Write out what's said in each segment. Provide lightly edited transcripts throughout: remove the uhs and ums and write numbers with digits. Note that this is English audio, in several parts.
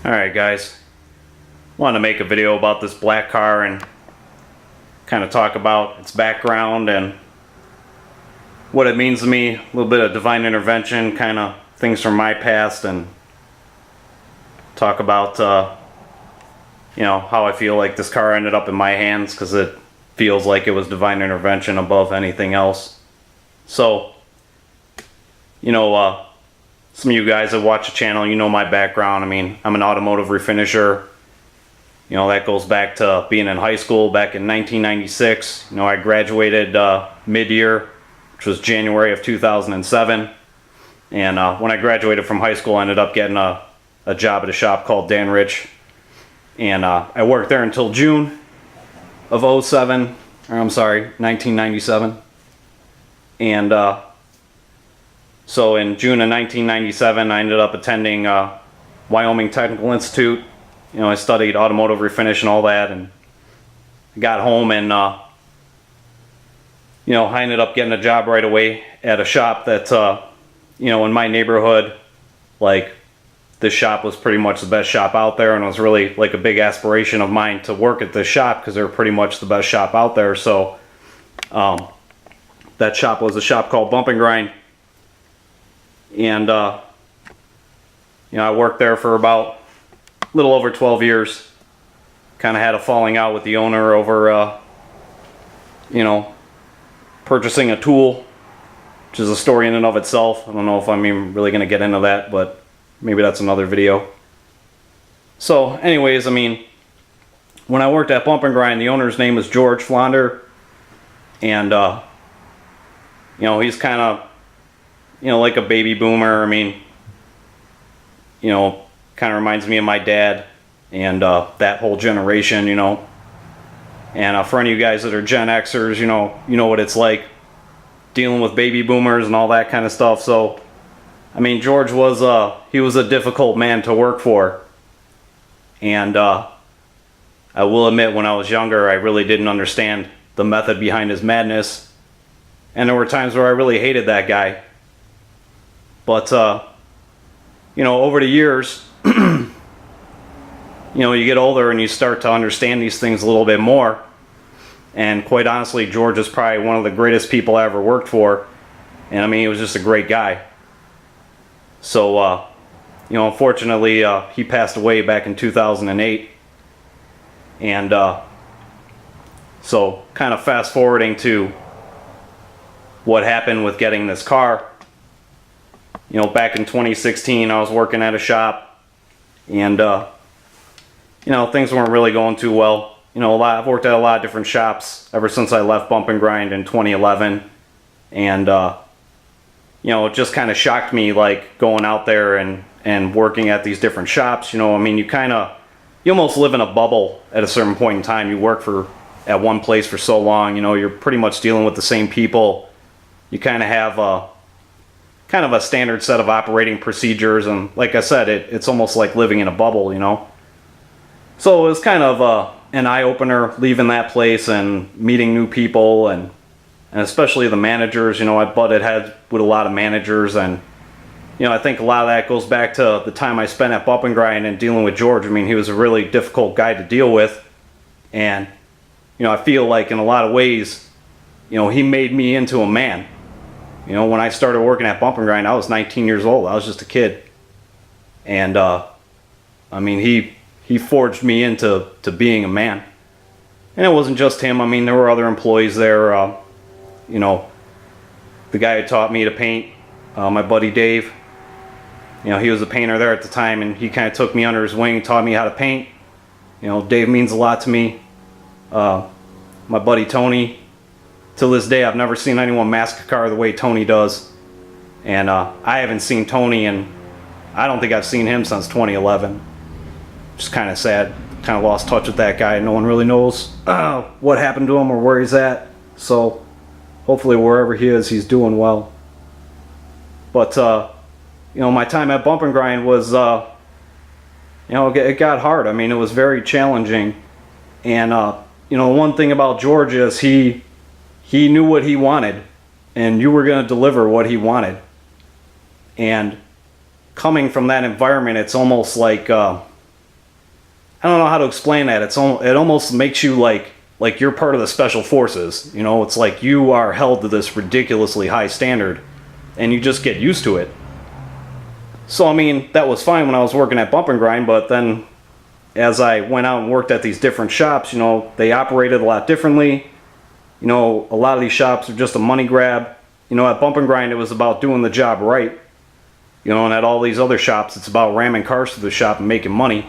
Alright guys, wanted to make a video about this black car and kind of talk about its background and what it means to me, a little bit of divine intervention, kind of things from my past, and talk about how I feel like this car ended up in my hands, because it feels like it was divine intervention above anything else. So, some of you guys that watch the channel, you know my background. I mean, I'm an automotive refinisher. That goes back to being in high school back in 1996. I graduated mid-year, which was January of 2007. And when I graduated from high school, I ended up getting a job at a shop called Dan Rich. And I worked there until June of 1997. And so in June of 1997, I ended up attending Wyoming Technical Institute. I studied automotive refinish and all that, and got home, and I ended up getting a job right away at a shop that, in my neighborhood, like, this shop was pretty much the best shop out there, and it was really like a big aspiration of mine to work at this shop because they're pretty much the best shop out there. So that shop was a shop called Bump and Grind. And I worked there for about a little over 12 years. Kind of had a falling out with the owner over purchasing a tool, which is a story in and of itself. I don't know if I'm even really going to get into that, but maybe that's another video. So anyways, when I worked at Bump and Grind, the owner's name was George Flondor, and he's kind of like a baby boomer. Kind of reminds me of my dad and that whole generation, And for any of you guys that are Gen Xers, you know what it's like dealing with baby boomers and all that kind of stuff. So, George was he was a difficult man to work for. And I will admit, when I was younger, I really didn't understand the method behind his madness. And there were times where I really hated that guy. But, over the years, you get older and you start to understand these things a little bit more. And quite honestly, George is probably one of the greatest people I ever worked for. And he was just a great guy. So, unfortunately, he passed away back in 2008. And so, kind of fast forwarding to what happened with getting this car. Back in 2016, I was working at a shop, and things weren't really going too well. I've worked at a lot of different shops ever since I left Bump and Grind in 2011, and it just kind of shocked me, like, going out there and working at these different shops. You almost live in a bubble at a certain point in time. You work at one place for so long, you're pretty much dealing with the same people. You kind of have a standard set of operating procedures, and like I said, it's almost like living in a bubble, So it was kind of an eye-opener leaving that place and meeting new people, and especially the managers. I butted heads with a lot of managers, and I think a lot of that goes back to the time I spent at Bump and Grind and dealing with George. He was a really difficult guy to deal with, and I feel like in a lot of ways, he made me into a man. When I started working at Bump and Grind, I was 19 years old. I was just a kid. And, he forged me into being a man. And it wasn't just him. There were other employees there. The guy who taught me to paint, my buddy Dave, he was a painter there at the time, and he kind of took me under his wing and taught me how to paint. Dave means a lot to me. My buddy Tony, to this day, I've never seen anyone mask a car the way Tony does. And I haven't seen Tony, and I don't think I've seen him since 2011. Just kind of sad. Kind of lost touch with that guy. No one really knows what happened to him or where he's at. So hopefully wherever he is, he's doing well. But, my time at Bump and Grind was, it got hard. It was very challenging. And, one thing about George is he knew what he wanted, and you were going to deliver what he wanted. And coming from that environment, it's almost like I don't know how to explain that. It almost makes you like you're part of the special forces. You know, it's like you are held to this ridiculously high standard, and you just get used to it. So I mean, that was fine when I was working at Bump and Grind, but then as I went out and worked at these different shops, you know, they operated a lot differently. You know, a lot of these shops are just a money grab. You know, at Bump and Grind, it was about doing the job right. You know, and at all these other shops, it's about ramming cars through the shop and making money.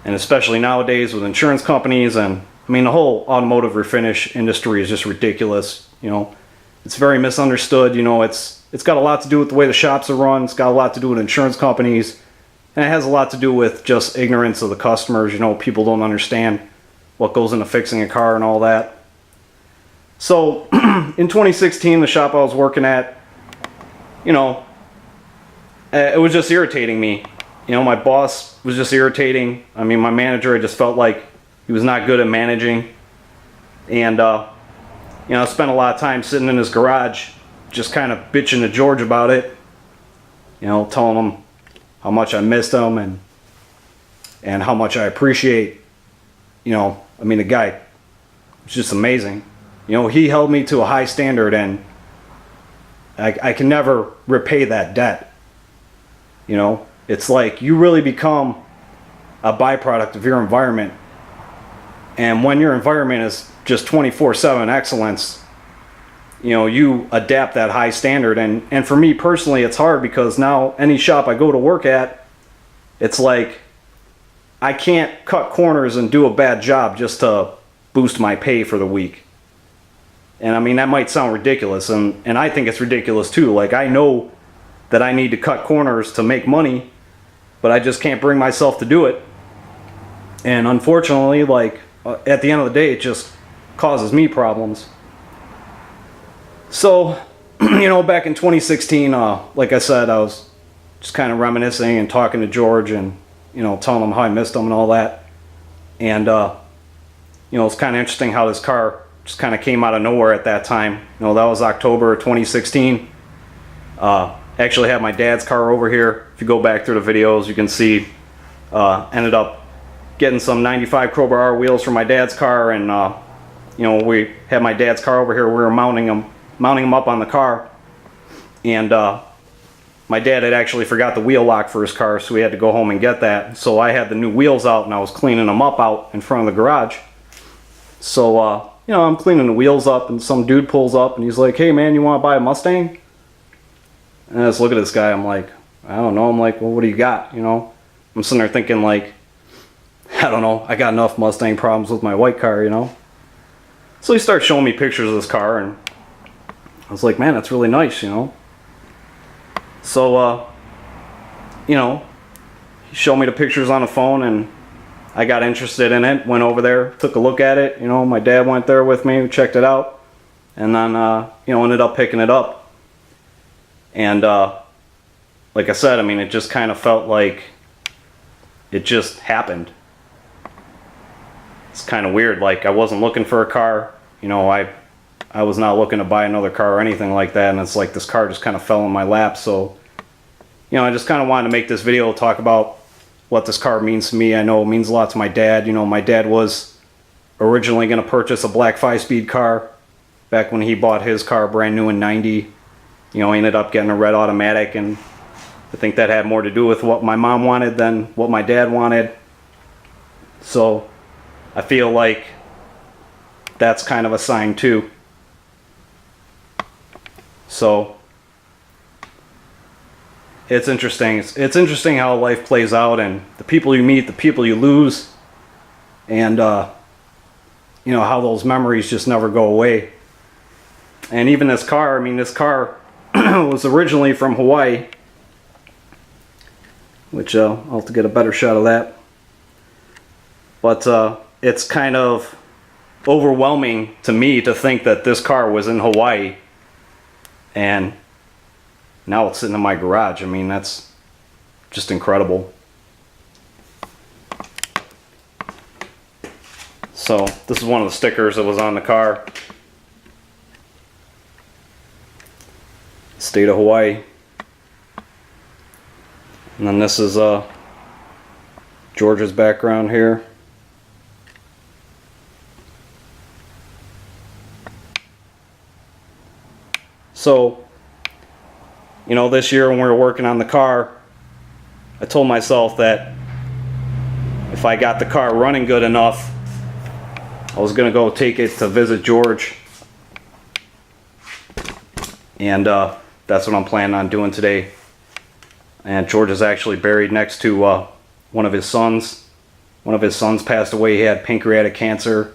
And especially nowadays with insurance companies, and I mean, the whole automotive refinish industry is just ridiculous. You know, it's very misunderstood. You know, it's got a lot to do with the way the shops are run. It's got a lot to do with insurance companies. And it has a lot to do with just ignorance of the customers. You know, people don't understand what goes into fixing a car and all that. So in 2016, the shop I was working at, you know, it was just irritating me. You know, my boss was just irritating. I mean, my manager, I just felt like he was not good at managing. And, you know, I spent a lot of time sitting in his garage just kind of bitching to George about it. You know, telling him how much I missed him and how much I appreciate, you know, I mean, the guy was just amazing. You know, he held me to a high standard, and I can never repay that debt. You know, it's like you really become a byproduct of your environment. And when your environment is just 24/7 excellence, you know, you adapt that high standard. And for me personally, it's hard because now any shop I go to work at, it's like I can't cut corners and do a bad job just to boost my pay for the week. And I mean, that might sound ridiculous, and I think it's ridiculous too. Like, I know that I need to cut corners to make money, but I just can't bring myself to do it. And unfortunately, like, at the end of the day, it just causes me problems. So, you know, back in 2016, like I said, I was just kind of reminiscing and talking to George and, you know, telling him how I missed him and all that. And, you know, it's kind of interesting how this car just kind of came out of nowhere at that time. You know, that was October 2016. Actually had my dad's car over here. If you go back through the videos, you can see ended up getting some 95 Cobra R wheels from my dad's car, and you know, we had my dad's car over here. We were mounting them up on the car, and my dad had actually forgot the wheel lock for his car, so we had to go home and get that. So I had the new wheels out, and I was cleaning them up out in front of the garage. So you know, I'm cleaning the wheels up, and some dude pulls up, and he's like, "Hey man, you want to buy a Mustang?" And I just look at this guy, I'm like, I don't know. I'm like, well, what do you got? You know, I'm sitting there thinking like, I don't know, I got enough Mustang problems with my white car, you know. So he starts showing me pictures of this car, and I was like, man, that's really nice, you know. So, you know, he showed me the pictures on the phone, and I got interested in it, went over there, took a look at it, you know, my dad went there with me, we checked it out, and then, you know, ended up picking it up. And like I said, I mean, it just kind of felt like it just happened. It's kind of weird. Like, I wasn't looking for a car, you know, I was not looking to buy another car or anything like that, and it's like this car just kind of fell in my lap. So, you know, I just kind of wanted to make this video, talk about what this car means to me. I know it means a lot to my dad. You know, my dad was originally going to purchase a black 5-speed car back when he bought his car brand new in '90. You know, he ended up getting a red automatic, and I think that had more to do with what my mom wanted than what my dad wanted. So I feel like that's kind of a sign too. So it's interesting. It's interesting how life plays out, and the people you meet, the people you lose, and you know, how those memories just never go away. And even this car, I mean, this car was originally from Hawaii, which I'll have to get a better shot of that. But it's kind of overwhelming to me to think that this car was in Hawaii, and now it's sitting in my garage. I mean, that's just incredible. So this is one of the stickers that was on the car. State of Hawaii. And then this is George's background here. So, you know, this year when we were working on the car, I told myself that if I got the car running good enough, I was going to go take it to visit George. And that's what I'm planning on doing today. And George is actually buried next to one of his sons. One of his sons passed away. He had pancreatic cancer.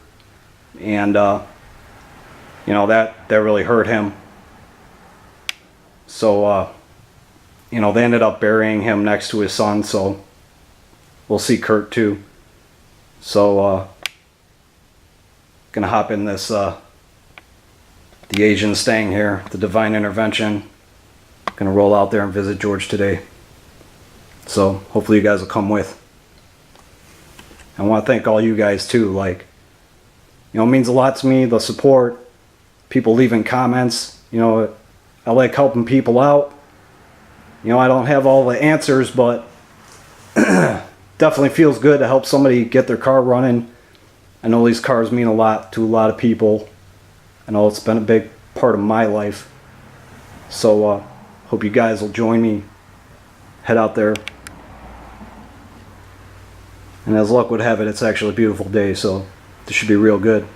And, you know, that really hurt him. So, you know, they ended up burying him next to his son. So, we'll see Kurt too. So, gonna hop in this, the Asian Stang here, the Divine Intervention. Gonna roll out there and visit George today. So, hopefully you guys will come with. I want to thank all you guys too. Like, you know, it means a lot to me, the support, people leaving comments. You know, I like helping people out. You know, I don't have all the answers, but definitely feels good to help somebody get their car running. I know these cars mean a lot to a lot of people. I know it's been a big part of my life. So, hope you guys will join me. Head out there. And as luck would have it, it's actually a beautiful day, so this should be real good.